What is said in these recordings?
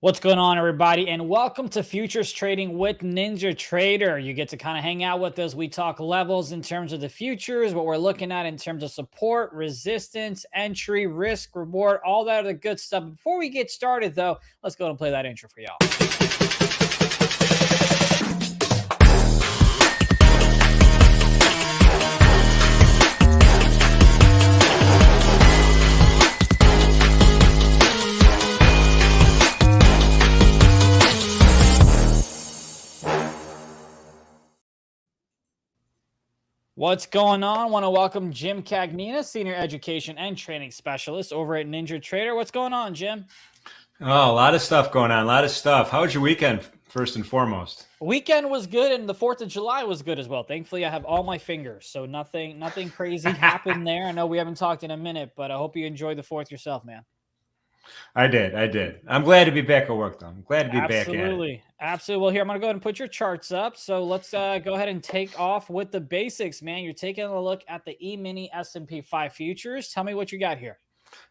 What's going on, everybody? And welcome to Futures Trading with NinjaTrader. You get to kind of hang out with us. We talk levels in terms of the futures, what we're looking at in terms of support, resistance, entry, risk, reward, all that other good stuff. Before we get started, though, let's go and play that intro for y'all. What's going on? I want to welcome Jim Cagnina, Senior Education and Training Specialist over at NinjaTrader. What's going on, Jim? Oh, a lot of stuff going on. A lot of stuff. How was your weekend, first and foremost? Weekend was good, and the 4th of July was good as well. Thankfully, I have all my fingers, so nothing crazy happened there. I know we haven't talked in a minute, but I hope you enjoyed the 4th yourself, man. I did. I'm glad to be back at work, though. I'm glad to be back at it. Absolutely. Well, here, I'm going to go ahead and put your charts up. So let's go ahead and take off with the basics, man. You're taking a look at the E-mini S&P 5 futures. Tell me what you got here.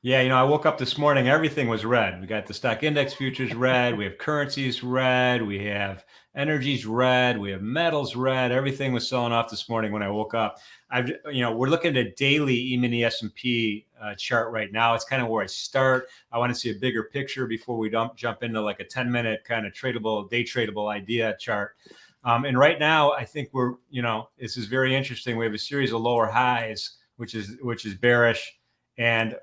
Yeah, I woke up this morning, everything was red. We got the stock index futures red, we have currencies red, we have energies red, we have metals red. Everything was selling off this morning when I woke up. We're looking at a daily E-mini S&P chart right now. It's kind of where I start. I want to see a bigger picture before we jump into like a 10-minute kind of day tradable idea chart. And right now, I think this is very interesting. We have a series of lower highs, which is bearish. And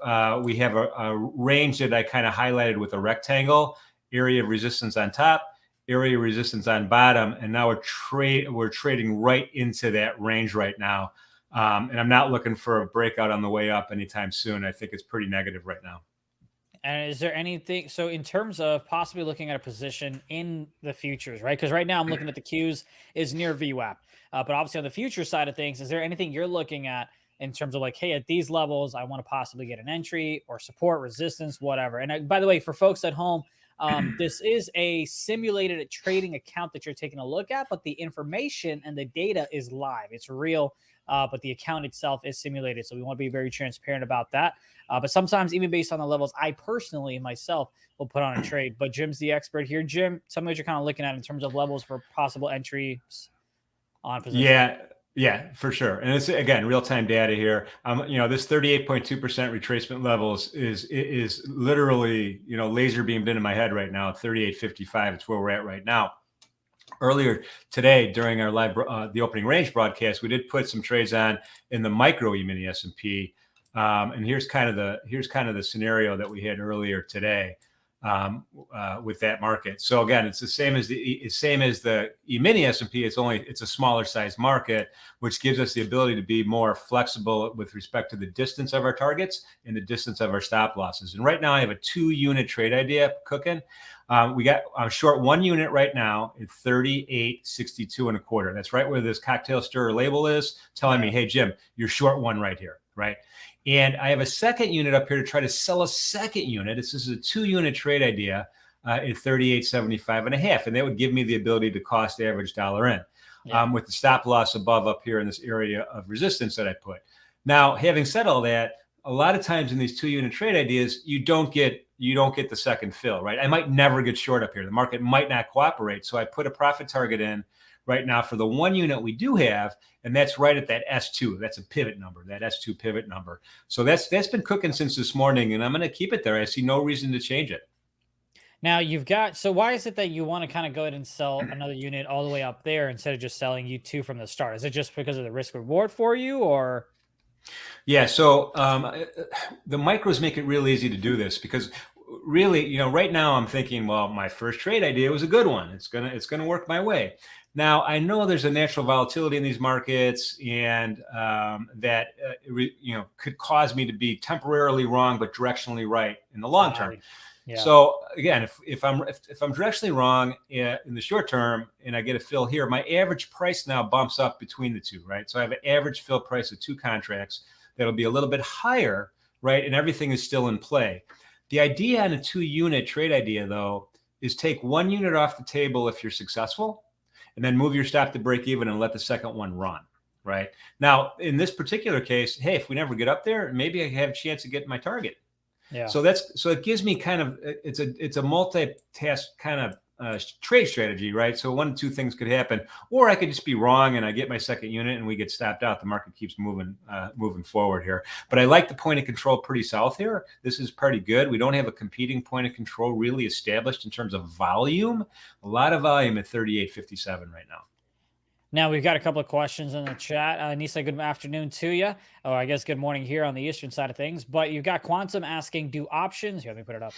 we have a range that I kind of highlighted with a rectangle, area of resistance on top, area of resistance on bottom. And now we're trading right into that range right now. And I'm not looking for a breakout on the way up anytime soon. I think it's pretty negative right now. And is there anything, so in terms of possibly looking at a position in the futures, right? Because right now I'm looking at the Qs is near VWAP. But obviously on the future side of things, is there anything you're looking at in terms of like, hey, at these levels, I want to possibly get an entry or support, resistance, whatever. And by the way, for folks at home, this is a simulated trading account that you're taking a look at, but the information and the data is live. It's real, but the account itself is simulated. So we want to be very transparent about that. But sometimes even based on the levels, I personally myself will put on a trade. But Jim's the expert here. Jim, tell me what you're kind of looking at in terms of levels for possible entries on position. Yeah, for sure. And it's, again, real-time data here. This 38.2% retracement levels is literally, laser beamed into my head right now at 38.55. It's where we're at right now. Earlier today, during our live, the opening range broadcast, we did put some trades on in the micro E-mini S&P. And here's kind of the scenario that we had earlier today. With that market. So again, it's the same as the E-mini S&P. It's a smaller size market, which gives us the ability to be more flexible with respect to the distance of our targets and the distance of our stop losses. And right now I have a 2-unit trade idea cooking. I'm short 1 unit right now at 38.62 and a quarter. That's right where this cocktail stirrer label is telling me, hey, Jim, you're short one right here, right? And I have a second unit up here to try to sell a second unit. This is a 2-unit trade idea at 38.75 and a half. And that would give me the ability to cost average dollar in with the stop loss above up here in this area of resistance that I put. Now, having said all that, a lot of times in these 2-unit trade ideas, you don't get the second fill, right? I might never get short up here. The market might not cooperate. So I put a profit target in right now for the 1 unit we do have, and that's right at that S2. That's a pivot number, that S2 pivot number. So that's been cooking since this morning, and I'm going to keep it there. I see no reason to change it. Now so why is it that you want to kind of go ahead and sell another unit all the way up there instead of just selling U2 from the start? Is it just because of the risk reward for you, or? Yeah, so the micros make it real easy to do this because really, right now I'm thinking, well, my first trade idea was a good one. It's gonna work my way. Now, I know there's a natural volatility in these markets, and that could cause me to be temporarily wrong but directionally right in the long term. Yeah. So again, if I'm directionally wrong in the short term and I get a fill here, my average price now bumps up between the two, right? So I have an average fill price of 2 contracts that'll be a little bit higher, right? And everything is still in play. The idea on a 2-unit trade idea, though, is take 1 unit off the table if you're successful, and then move your stop to break even and let the second one run, right? Now, in this particular case, hey, if we never get up there, maybe I have a chance to get my target. Yeah. So it gives me kind of, it's a multitask kind of trade strategy, right? So one of two things could happen, or I could just be wrong and I get my second unit and we get stopped out. The market keeps moving forward here. But I like the point of control pretty south here. This is pretty good. We don't have a competing point of control really established in terms of volume. A lot of volume at 38.57 right now. Now we've got a couple of questions in the chat. Nisa, good afternoon to you. Oh, I guess good morning here on the Eastern side of things. But you've got Quantum asking, do options, here, let me put it up.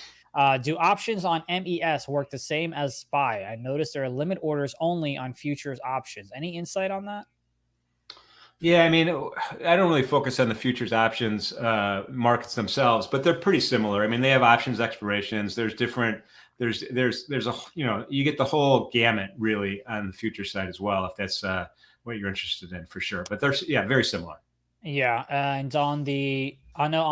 Do options on MES work the same as SPY? I noticed there are limit orders only on futures options. Any insight on that? Yeah, I mean, I don't really focus on the futures options markets themselves, but they're pretty similar. I mean, they have options expirations. There's different. There's a, you get the whole gamut really on the future side as well, if that's what you're interested in, for sure. But there's, yeah, very similar. Yeah, and on the I know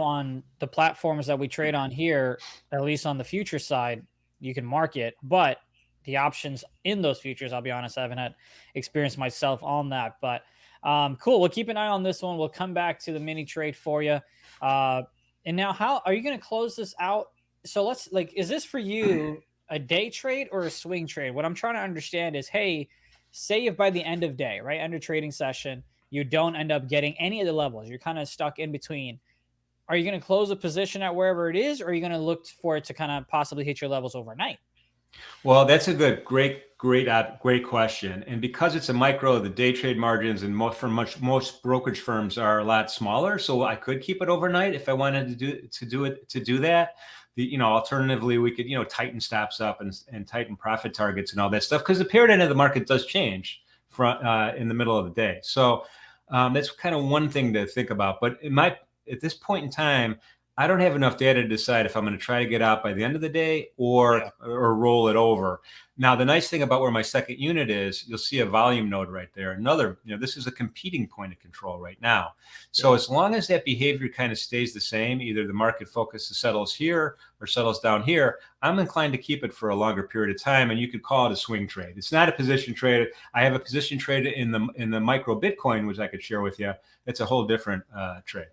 on the platforms that we trade on here, at least on the future side, you can market, but the options in those futures, I'll be honest, I haven't had experience myself on that. But cool. We'll keep an eye on this one. We'll come back to the mini trade for you. And now, how are you going to close this out? So let's is this for you a day trade or a swing trade? What I'm trying to understand is, hey, say if by the end of day, right, end of trading session, you don't end up getting any of the levels, you're kind of stuck in between. Are you going to close a position at wherever it is, or are you going to look for it to kind of possibly hit your levels overnight? Well, that's a great question. And because it's a micro, the day trade margins and most brokerage firms are a lot smaller. So I could keep it overnight if I wanted to do that. Alternatively, we could, tighten stops up and tighten profit targets and all that stuff, because the period end of the market does change from in the middle of the day. So that's kind of one thing to think about. But at this point in time, I don't have enough data to decide if I'm going to try to get out by the end of the day or roll it over. Now, the nice thing about where my second unit is, you'll see a volume node right there. This is a competing point of control right now. So as long as that behavior kind of stays the same, either the market focus settles here or settles down here, I'm inclined to keep it for a longer period of time. And you could call it a swing trade. It's not a position trade. I have a position trade in the micro Bitcoin, which I could share with you. It's a whole different trade.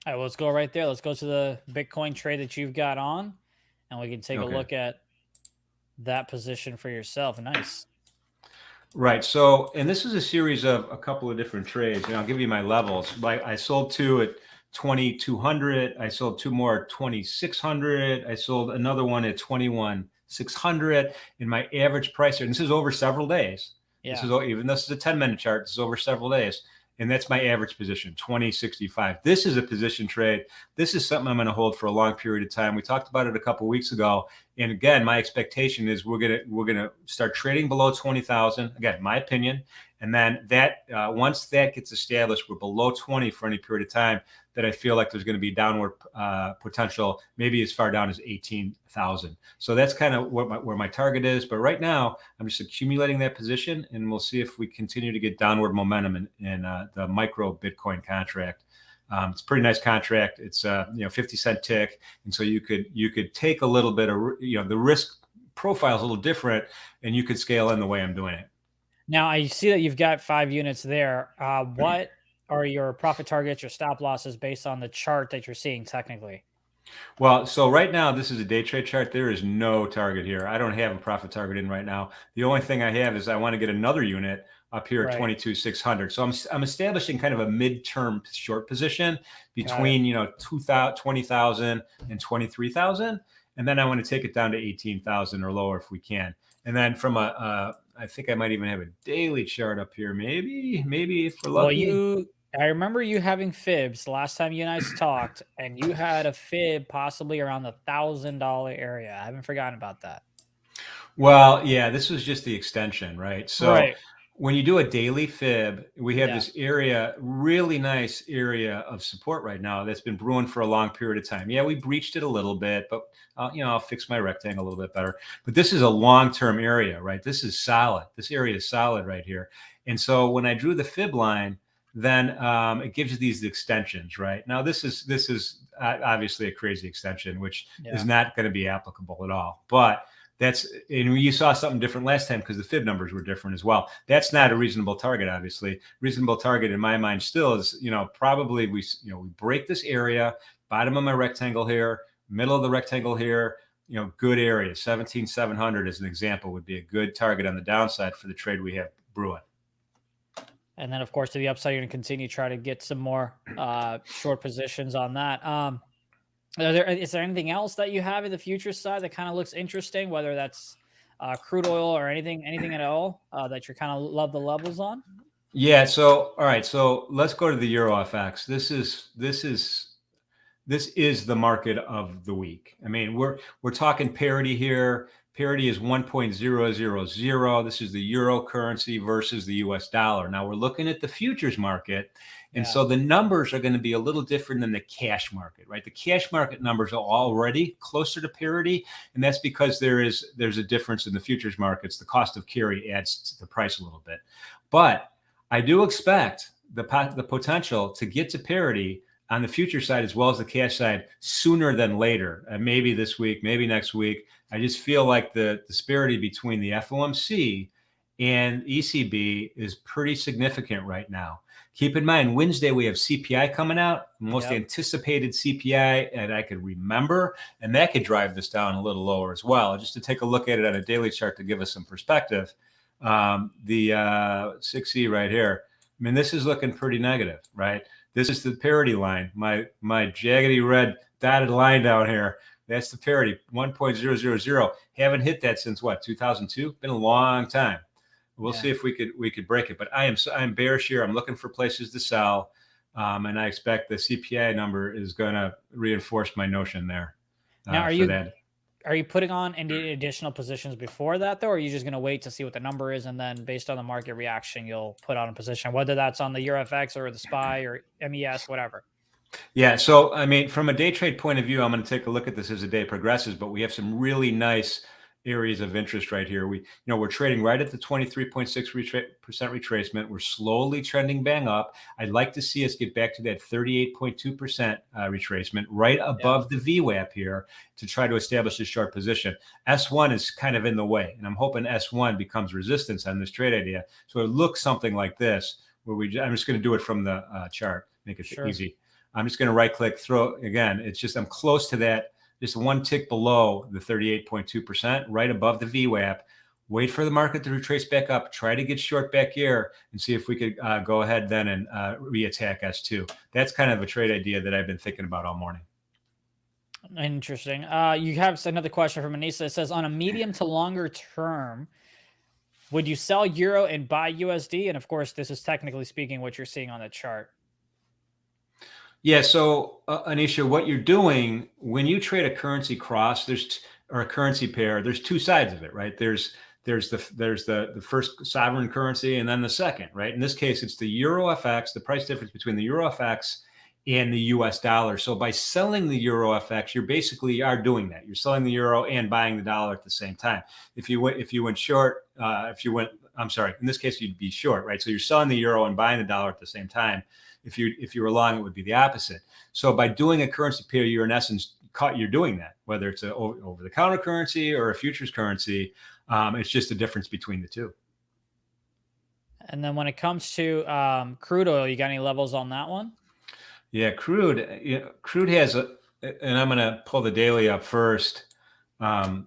All right, well, let's go right there. Let's go to the Bitcoin trade that you've got on, and we can take a look at that position for yourself. Nice. Right. So, and this is a series of a couple of different trades, and I'll give you my levels. I sold two at 2,200. I sold two more at 2,600. I sold another one at 21,600. And my average price, and this is over several days. Yeah. This is a 10-minute chart. This is over several days. And that's my average position, 2065. This is a position trade. This is something I'm going to hold for a long period of time. We talked about it a couple of weeks ago. And again, my expectation is we're gonna start trading below 20,000. Again, my opinion. And then that once that gets established, we're below 20 for any period of time, that I feel like there's going to be downward potential, maybe as far down as 18,000. So that's kind of where my target is. But right now, I'm just accumulating that position, and we'll see if we continue to get downward momentum in the micro Bitcoin contract. It's a pretty nice contract. It's 50-cent tick, and so you could take a little bit of the risk profile is a little different, and you could scale in the way I'm doing it. Now I see that you've got 5 units there. What are your profit targets, your stop losses based on the chart that you're seeing technically? Well, so right now, this is a day trade chart. There is no target here. I don't have a profit target in right now. The only thing I have is I want to get another unit up here at 22,600. So I'm establishing kind of a midterm short position between 20,000 and 23,000, and then I want to take it down to 18,000 or lower if we can. And then from I think I might even have a daily chart up here, maybe if we're lucky. Well, I remember you having fibs last time you guys talked, and you had a fib possibly around the $1,000 area. I haven't forgotten about that. Well, yeah, this was just the extension, right? So when you do a daily fib, we have this area, really nice area of support right now that's been brewing for a long period of time. Yeah, we breached it a little bit, but I'll fix my rectangle a little bit better. But this is a long-term area, right? This is solid. This area is solid right here. And so when I drew the fib line, then it gives you these extensions, right? Now this is obviously a crazy extension, which is not going to be applicable at all. But and you saw something different last time because the fib numbers were different as well. That's not a reasonable target, obviously. Reasonable target in my mind still is, probably we break this area, bottom of my rectangle here. middle of the rectangle here, good area. 17,700 as an example would be a good target on the downside for the trade we have brewing. And then, of course, to the upside, you're going to continue to try to get some more short positions on that. Is there anything else that you have in the futures side that kind of looks interesting, whether that's crude oil or anything at all that you're kind of love the levels on? Yeah. So, all right. So let's go to the Euro FX. This is the market of the week. I mean, we're talking parity here. Parity is 1.000. This is the euro currency versus the US dollar. Now we're looking at the futures market. And so the numbers are going to be a little different than the cash market, right? The cash market numbers are already closer to parity. And that's because there's a difference in the futures markets. The cost of carry adds to the price a little bit. But I do expect the potential to get to parity on the future side as well as the cash side sooner than later. Maybe this week, maybe next week. I just feel like the disparity between the FOMC and ECB is pretty significant right now. Keep in mind, Wednesday we have CPI coming out, most anticipated CPI that I could remember, and that could drive this down a little lower as well. Just to take a look at it on a daily chart to give us some perspective, the 6E right here, I mean, this is looking pretty negative, right? This is the parity line, my jaggedy red dotted line down here. That's the parity, 1.000. Haven't hit that since what, 2002? Been a long time. We'll see if we could break it. But I'm bearish here. I'm looking for places to sell, and I expect the CPI number is going to reinforce my notion there. Now, are you putting on any additional positions before that, though, or are you just going to wait to see what the number is, and then based on the market reaction, you'll put on a position, whether that's on the EuroFX or the SPY or MES, whatever? Yeah. So, I mean, from a day trade point of view, I'm going to take a look at this as the day progresses, but we have some really nice areas of interest right here. We're trading right at the 23.6% retracement. We're slowly trending bang up. I'd like to see us get back to that 38.2% retracement right above the VWAP here to try to establish a short position. S1 is kind of in the way, and I'm hoping S1 becomes resistance on this trade idea. So it looks something like this, where I'm just going to do it from the chart, make it easy. I'm just going to right click, throw again. It's just, I'm close to that, just one tick below the 38.2%, right above the VWAP. Wait for the market to retrace back up, try to get short back here and see if we could go ahead then and re-attack S2. That's kind of a trade idea that I've been thinking about all morning. Interesting. You have another question from Anissa. It says, on a medium to longer term, would you sell Euro and buy USD? And of course, this is technically speaking what you're seeing on the chart. Yeah. So, Anisha, what you're doing when you trade a currency cross, or a currency pair, there's two sides of it, right? There's the first sovereign currency and then the second, right? In this case, it's the Euro FX, the price difference between the Euro FX and the US dollar. So by selling the Euro FX, you're basically doing that. You're selling the Euro and buying the dollar at the same time. If you went short, I'm sorry, in this case, you'd be short, right? So you're selling the Euro and buying the dollar at the same time. If you were long, it would be the opposite. So by doing a currency pair, you're in essence you're doing that, whether it's an over-the-counter currency or a futures currency. It's just a difference between the two. And then when it comes to crude oil, you got any levels on that one? Yeah, crude. Crude has and I'm going to pull the daily up first. Crude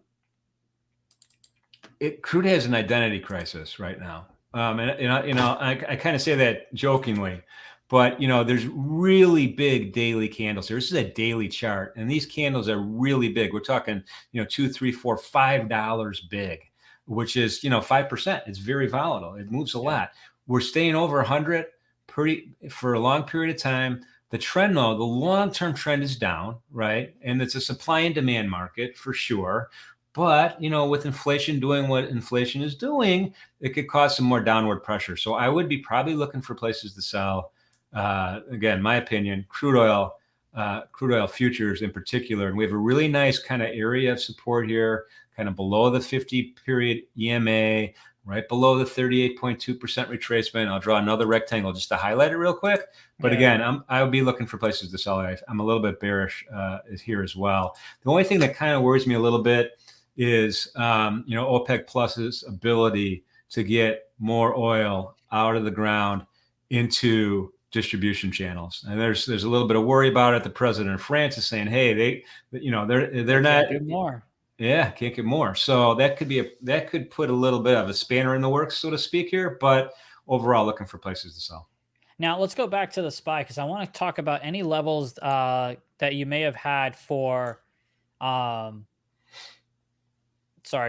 has an identity crisis right now, I kind of say that jokingly. But, there's really big daily candles here. This is a daily chart, and these candles are really big. We're talking, $2, $3, $4, $5 big, which is, 5%. It's very volatile. It moves a lot. We're staying over 100 for a long period of time. The trend, though, the long-term trend is down, right? And it's a supply and demand market for sure. But, with inflation doing what inflation is doing, it could cause some more downward pressure. So I would be probably looking for places to sell. Again, my opinion, crude oil futures in particular. And we have a really nice kind of area of support here, kind of below the 50-period EMA, right below the 38.2% retracement. I'll draw another rectangle just to highlight it real quick. But again, I would be looking for places to sell. I'm a little bit bearish here as well. The only thing that kind of worries me a little bit is, OPEC Plus's ability to get more oil out of the ground into distribution channels. And there's a little bit of worry about it. The president of France is saying, hey, they're not do more. Yeah, can't get more. So that could put a little bit of a spanner in the works, so to speak here. But overall, looking for places to sell. Now let's go back to the SPY because I want to talk about any levels that you may have had for. Sorry,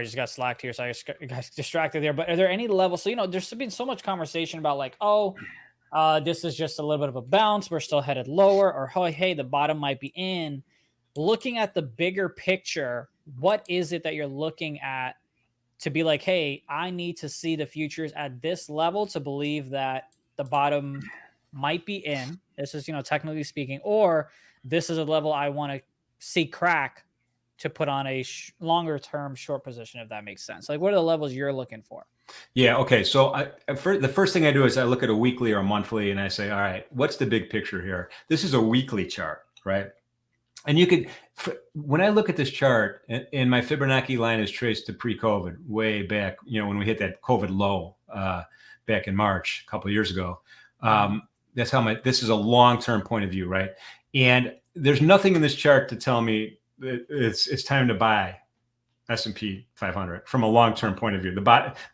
I just got slacked here, so I got distracted there. But are there any levels? So there's been so much conversation about like, this is just a little bit of a bounce. We're still headed lower, or oh, hey, the bottom might be in. Looking at the bigger picture, what is it that you're looking at to be like, hey, I need to see the futures at this level to believe that the bottom might be in. This is, technically speaking, or this is a level I want to see crack to put on a longer term short position, if that makes sense. Like, what are the levels you're looking for? Yeah. Okay. So the first thing I do is I look at a weekly or a monthly and I say, all right, what's the big picture here? This is a weekly chart, right? And you could, when I look at this chart, and my Fibonacci line is traced to pre-COVID, way back, when we hit that COVID low back in March, a couple of years ago. That's how this is a long-term point of view, right? And there's nothing in this chart to tell me that it's time to buy S&P 500 from a long-term point of view.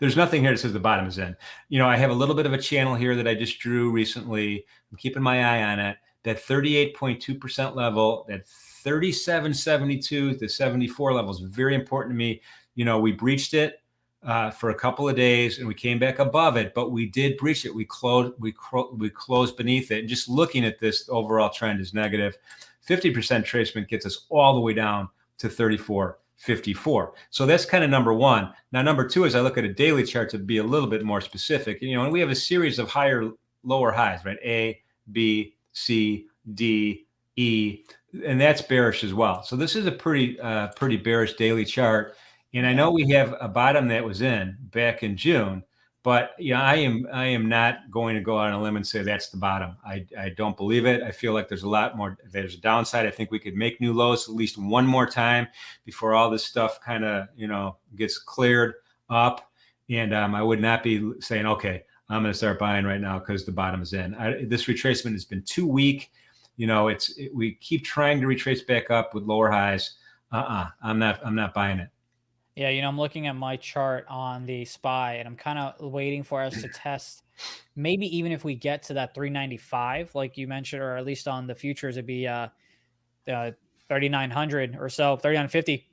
There's nothing here that says the bottom is in. I have a little bit of a channel here that I just drew recently. I'm keeping my eye on it. That 38.2% level, that 37.72 to 74 level is very important to me. We breached it for a couple of days and we came back above it, but we did breach it. We closed beneath it. And just looking at this, the overall trend is negative. 50% tracement gets us all the way down to 34.54. So that's kind of number one. Now, number two is I look at a daily chart to be a little bit more specific. And we have a series of lower highs, right? A, B, C, D, E, and that's bearish as well. So this is a pretty bearish daily chart. And I know we have a bottom that was in back in June, but I am not going to go out on a limb and say that's the bottom. I don't believe it. I feel like there's a lot more. There's a downside. I think we could make new lows at least one more time before all this stuff kind of gets cleared up. And I would not be saying, okay, I'm going to start buying right now because the bottom is in. This retracement has been too weak. We keep trying to retrace back up with lower highs. I'm not buying it. Yeah, I'm looking at my chart on the SPY, and I'm kind of waiting for us to test. Maybe even if we get to that 395, like you mentioned, or at least on the futures, it'd be 3,900 or so, 3,950.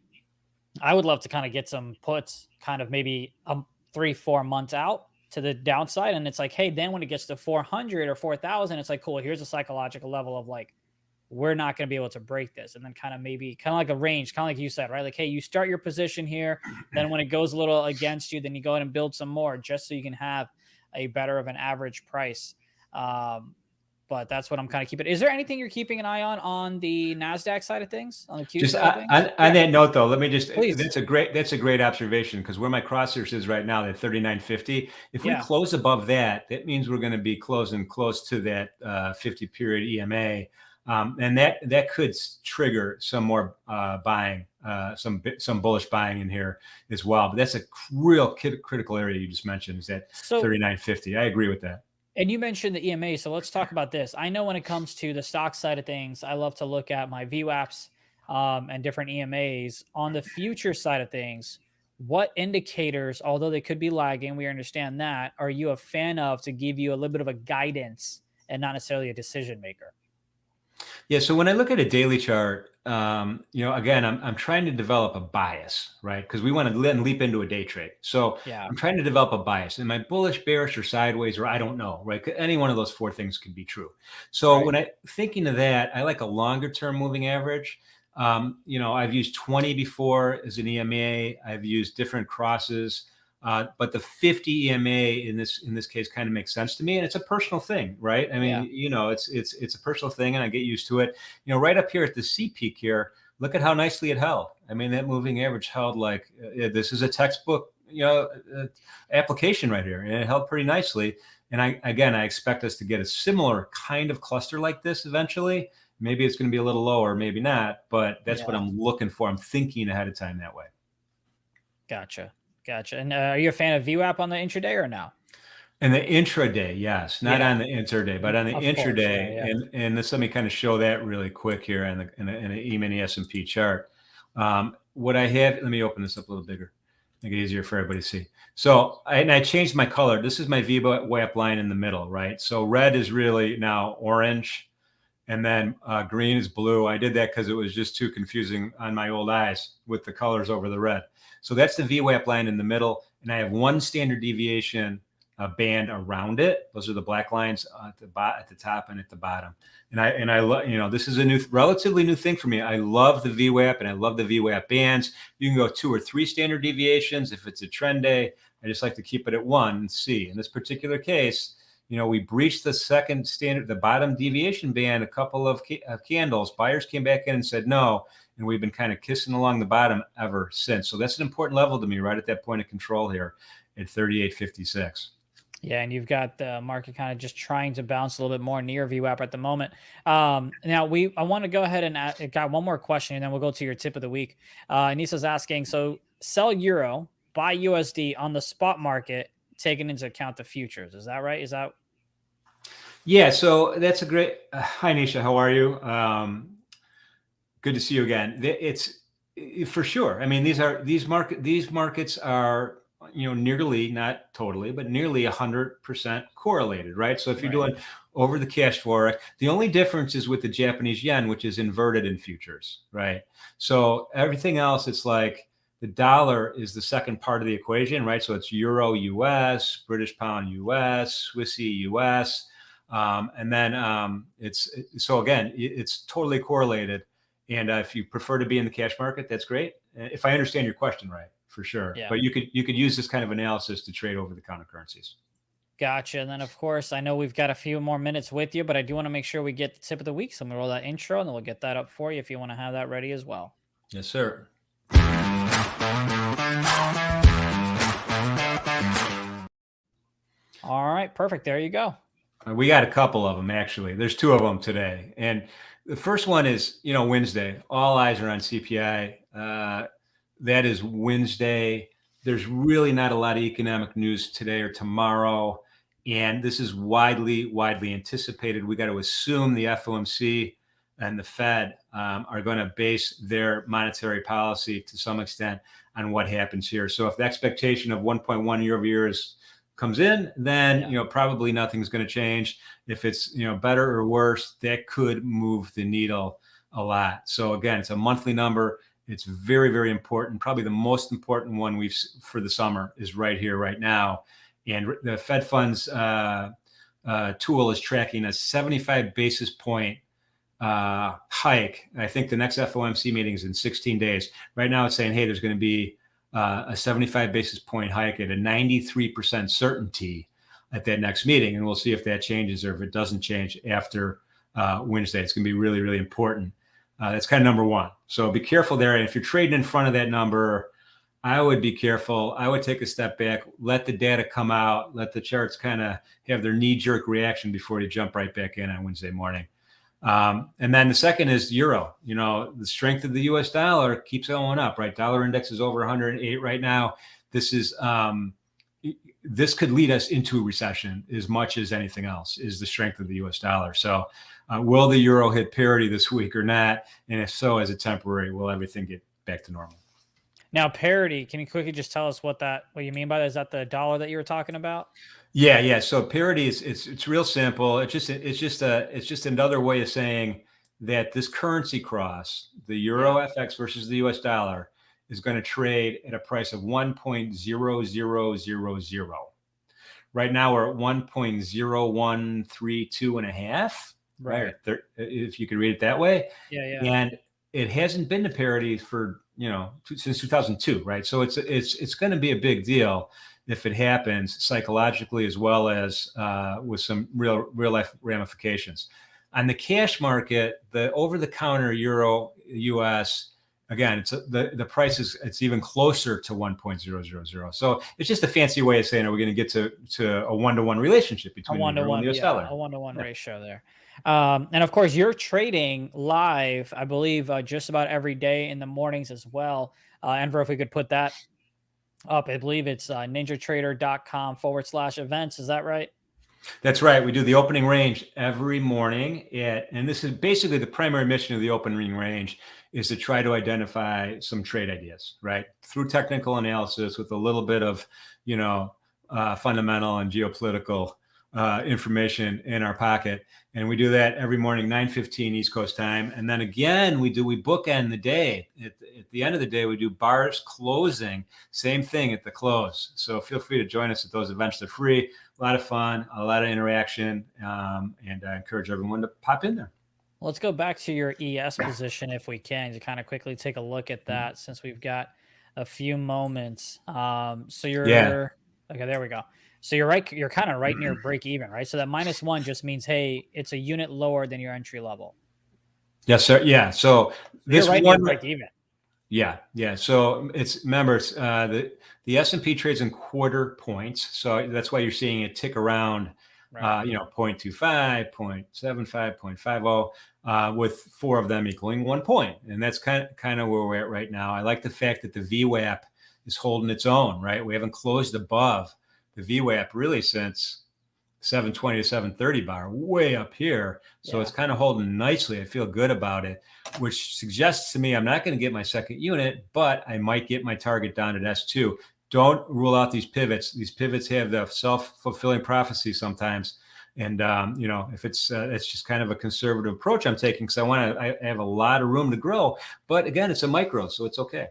I would love to kind of get some puts, kind of maybe 3-4 months out to the downside, and it's like, hey, then when it gets to 400 or 4,000, it's like, cool, here's a psychological level of like, we're not going to be able to break this. And then kind of like a range, kind of like you said, right? Like, hey, you start your position here, then when it goes a little against you, then you go ahead and build some more just so you can have a better of an average price. But that's what I'm kind of keeping. Is there anything you're keeping an eye on the NASDAQ side of things, on the Q just side of things? On that note, though, let me just, Please. that's a great observation, because where my crosshairs is right now, that 39.50, if we close above that, that means we're going to be closing close to that 50 period EMA. And that could trigger some more buying, some bullish buying in here as well. But that's a real critical area you just mentioned, is that 39.50. I agree with that. And you mentioned the EMA, so let's talk about this. I know when it comes to the stock side of things, I love to look at my VWAPs and different EMAs. On the future side of things, what indicators, although they could be lagging, we understand that, are you a fan of to give you a little bit of a guidance and not necessarily a decision maker? Yeah. So when I look at a daily chart, again, I'm trying to develop a bias, right? Because we want to leap into a day trade. So I'm trying to develop a bias. Am I bullish, bearish, or sideways, or I don't know, right? Any one of those four things could be true. So when I thinking of that, I like a longer term moving average. I've used 20 before as an EMA. I've used different crosses. But the 50 EMA in this case kind of makes sense to me, and it's a personal thing, right? I mean, it's a personal thing, and I get used to it. Right up here at the C peak here, look at how nicely it held. I mean, that moving average held like this is a textbook, application right here, and it held pretty nicely. And I expect us to get a similar kind of cluster like this eventually. Maybe it's going to be a little lower, maybe not, but that's what I'm looking for. I'm thinking ahead of time that way. Gotcha. And are you a fan of VWAP on the intraday or no? And the intraday, yes, not on the interday, but on the Of course. Yeah. intraday. Yeah. And this, let me kind of show that really quick here in the E-mini S&P chart. What I have, let me open this up a little bigger, make it easier for everybody to see. So I changed my color. This is my VWAP line in the middle, right? So red is really now orange, and then green is blue. I did that because it was just too confusing on my old eyes with the colors over the red. So that's the VWAP line in the middle, and I have one standard deviation band around it. Those are the black lines at the top and at the bottom. And I love, this is a relatively new thing for me. I love the VWAP and I love the VWAP bands. You can go 2 or 3 standard deviations if it's a trend day. I just like to keep it at 1 and see. In this particular case, we breached the second standard, the bottom deviation band, a couple of candles. Buyers came back in and said no, and we've been kind of kissing along the bottom ever since. So that's an important level to me, right at that point of control here at 38.56. Yeah, and you've got the market kind of just trying to bounce a little bit more near VWAP at the moment. Now I want to go ahead and got one more question, and then we'll go to your tip of the week. Anissa's asking, so sell euro, buy USD on the spot market, taking into account the futures. Is that right? Is that? Yeah, so that's a great. Hi, Nisha. How are you? Good to see you again. It's for sure. I mean, these markets are nearly, not totally, but nearly 100% correlated, right? So if you're doing over the cash forex, the only difference is with the Japanese yen, which is inverted in futures, right? So everything else, it's like the dollar is the second part of the equation, right? So it's euro US, British pound US, Swissy US, and then it's totally correlated. And if you prefer to be in the cash market, that's great. If I understand your question right, for sure. Yeah. But you could use this kind of analysis to trade over the counter currencies. Gotcha. And then, of course, I know we've got a few more minutes with you, but I do want to make sure we get the tip of the week. So I'm going to roll that intro, and then we'll get that up for you if you want to have that ready as well. Yes, sir. All right, perfect. There you go. We got a couple of them, actually. There's 2 of them today. And the first one is, Wednesday. All eyes are on CPI. That is Wednesday. There's really not a lot of economic news today or tomorrow. And this is widely anticipated. We got to assume the FOMC and the Fed are going to base their monetary policy to some extent on what happens here. So if the expectation of 1.1 year over year comes in, then probably nothing's going to change. If it's better or worse, that could move the needle a lot. So again, it's a monthly number. It's very, very important. Probably the most important one for the summer is right here, right now. And the Fed funds tool is tracking a 75 basis point hike. I think the next FOMC meeting is in 16 days. Right now, it's saying, hey, there's going to be a 75 basis point hike at a 93% certainty at that next meeting. And we'll see if that changes or if it doesn't change after Wednesday. It's going to be really, really important. That's kind of number one. So be careful there. And if you're trading in front of that number, I would be careful. I would take a step back, let the data come out, let the charts kind of have their knee-jerk reaction before you jump right back in on Wednesday morning. And then the second is euro. The strength of the US dollar keeps going up, right? Dollar index is over 108 right now. This could lead us into a recession as much as anything else, is the strength of the US dollar. So will the euro hit parity this week or not? And if so, as a temporary, will everything get back to normal? Now, parity, can you quickly just tell us what you mean by that? Is that the dollar that you were talking about? Yeah. So parity is it's real simple. It's just another way of saying that this currency cross, the euro FX versus the US dollar, is going to trade at a price of 1.0000. Right now we're at 1.0132.5. Right. If you could read it that way. Yeah. And it hasn't been to parity for since 2002, right? So it's going to be a big deal if it happens psychologically as well as with some real life ramifications. On the cash market, the over-the-counter euro US, again, it's the price it's even closer to 1.000. So it's just a fancy way of saying, are we going to get to a one-to-one relationship between the euro and the US dollar? A one-to-one ratio there. And of course, you're trading live, I believe, just about every day in the mornings as well. Enver, if we could put that Up. I believe it's ninjatrader.com/events. Is that right? That's right. We do the opening range every morning. And this is basically the primary mission of the opening range is to try to identify some trade ideas, right? Through technical analysis with a little bit of, fundamental and geopolitical information in our pocket. And we do that every morning, 9:15 East Coast time. And then again, we bookend the day. At the end of the day, we do bars closing, same thing at the close. So feel free to join us at those events. They're free. A lot of fun, a lot of interaction, and I encourage everyone to pop in there. Let's go back to your ES position if we can to kind of quickly take a look at Mm-hmm. that since we've got a few moments. So Yeah. you're okay. There we go. So you're right. You're kind of right near break even, right? So that -1 just means, hey, it's a unit lower than your entry level. Yes, sir. Yeah. So You're this right near one, break even. yeah. So remember, the S&P trades in quarter points. So that's why you're seeing it tick around, Right. 0.25, 0.75, 0.50, with 4 of them equaling 1 point. And that's kind of where we're at right now. I like the fact that the VWAP is holding its own, right? We haven't closed above the VWAP really since 720 to 730 bar, way up here. So Yeah. it's kind of holding nicely. I feel good about it, which suggests to me I'm not going to get my second unit, but I might get my target down at S2. Don't rule out these pivots. These pivots have the self-fulfilling prophecy sometimes. And, if it's just kind of a conservative approach I'm taking because I have a lot of room to grow. But again, it's a micro, so it's okay.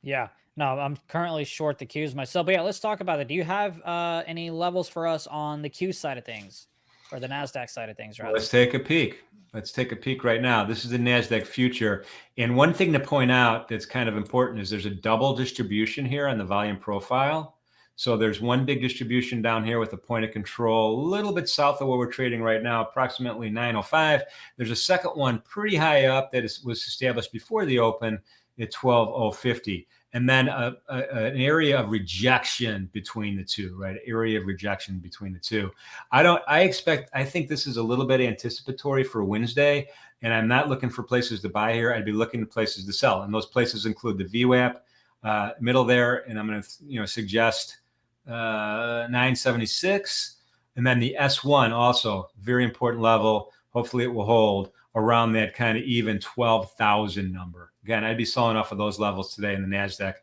Yeah. No, I'm currently short the Qs myself. But yeah, let's talk about it. Do you have any levels for us on the Q side of things, or the Nasdaq side of things, Well, rather? let's take a peek. Let's take a peek right now. This is the NASDAQ future. And one thing to point out that's kind of important is there's a double distribution here on the volume profile. So there's one big distribution down here with a point of control a little bit south of where we're trading right now, approximately 905. There's a second one pretty high up that was established before the open at 12050. And then an area of rejection between the two, right? Area of rejection between the two. I think this is a little bit anticipatory for Wednesday, and I'm not looking for places to buy here. I'd be looking at places to sell. And those places include the VWAP middle there. And I'm going to, suggest 976. And then the S1 also very important level. Hopefully it will hold around that kind of even 12,000 number. Again, I'd be selling off of those levels today in the NASDAQ.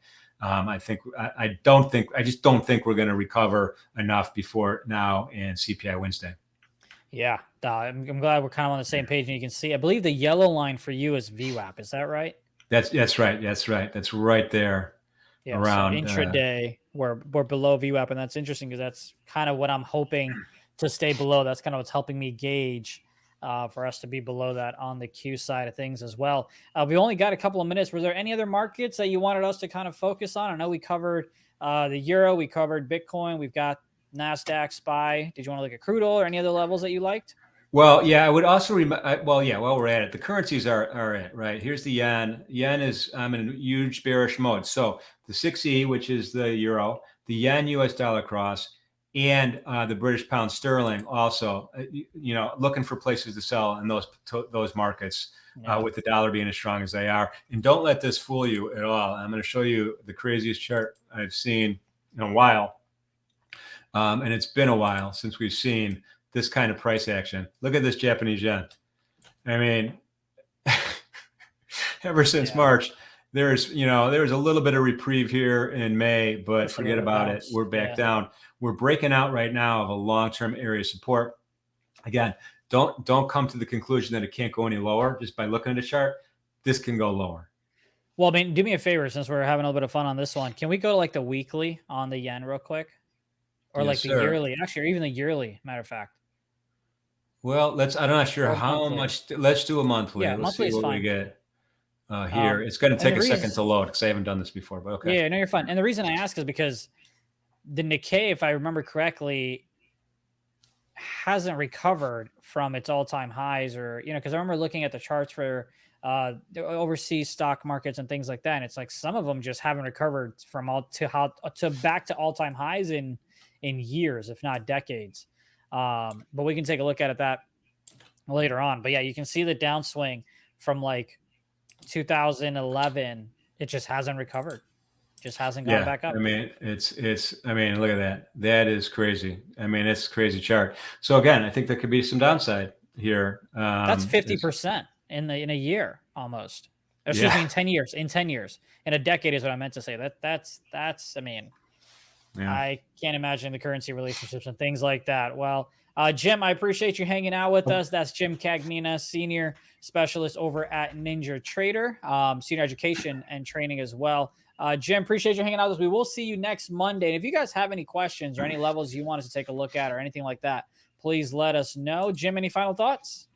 I just don't think we're going to recover enough before now and CPI Wednesday. Yeah, I'm glad we're kind of on the same page, and you can see. I believe the yellow line for you is VWAP. Is that right? That's right. That's right. That's right there. Yeah. So Around. intraday, we're below VWAP, and that's interesting because that's kind of what I'm hoping to stay below. That's kind of what's helping me gauge for us to be below that on the Q side of things as well. We only got a couple of minutes. Were there any other markets that you wanted us to kind of focus on? I know we covered the euro, we covered Bitcoin, we've got NASDAQ, SPY. Did you want to look at crude oil or any other levels that you liked? Well, yeah, I would also while we're at it, the currencies are it, right? Here's the yen. Yen is I'm in a huge bearish mode. So the 6E, which is the euro, the yen US dollar cross, and the British pound sterling also, looking for places to sell in those markets Yeah. with the dollar being as strong as they are. And don't let this fool you at all. I'm going to show you the craziest chart I've seen in a while. And it's been a while since we've seen this kind of price action. Look at this Japanese yen. I mean, ever since March, there's a little bit of reprieve here in May, but Just a forget little about bounce. it. We're back down. We're breaking out right now of a long-term area of support. Again, don't come to the conclusion that it can't go any lower just by looking at a chart. This can go lower. Well, I mean, do me a favor since we're having a little bit of fun on this one. Can we go to like the weekly on the yen real quick? Or Yes, like the sir. yearly, actually, or even the yearly, matter of fact. Well, I'm not sure Or how monthly. much. Let's do a monthly. Yeah, Let's monthly see is what we fine. get here. It's going to And take the a reason, second to load because I haven't done this before, but okay. yeah, no, you're fine. And the reason I ask is because the Nikkei, if I remember correctly, hasn't recovered from its all-time highs, or because I remember looking at the charts for the overseas stock markets and things like that, and it's like some of them just haven't recovered from to back to all-time highs in years, if not decades. But we can take a look at that later on. But yeah, you can see the downswing from like 2011. It just hasn't recovered. Just hasn't gone back up. I mean, I mean, look at that. That is crazy. I mean, it's a crazy chart. So again, I think there could be some downside here. That's 50% in a year almost. Excuse me, in 10 years. In 10 years. In a decade is what I meant to say. That's I mean, I can't imagine the currency relationships and things like that. Well, Jim, I appreciate you hanging out with us. That's Jim Cagnina, senior specialist over at NinjaTrader, senior education and training as well. Jim, appreciate you hanging out with us. We will see you next Monday. And if you guys have any questions or any levels you want us to take a look at or anything like that, please let us know. Jim, any final thoughts?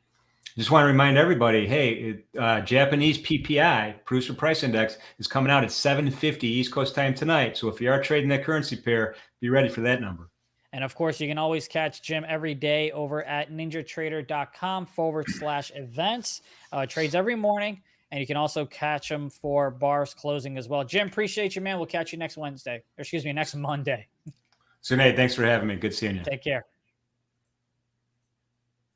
Just want to remind everybody, hey, Japanese PPI, Producer Price Index, is coming out at 7:50 East Coast time tonight. So if you are trading that currency pair, be ready for that number. And of course, you can always catch Jim every day over at ninjatrader.com/events. Trades every morning. And you can also catch him for bars closing as well. Jim, appreciate you, man. We'll catch you next Wednesday. Or excuse me, next Monday. So, Nate, thanks for having me. Good seeing you. Take care.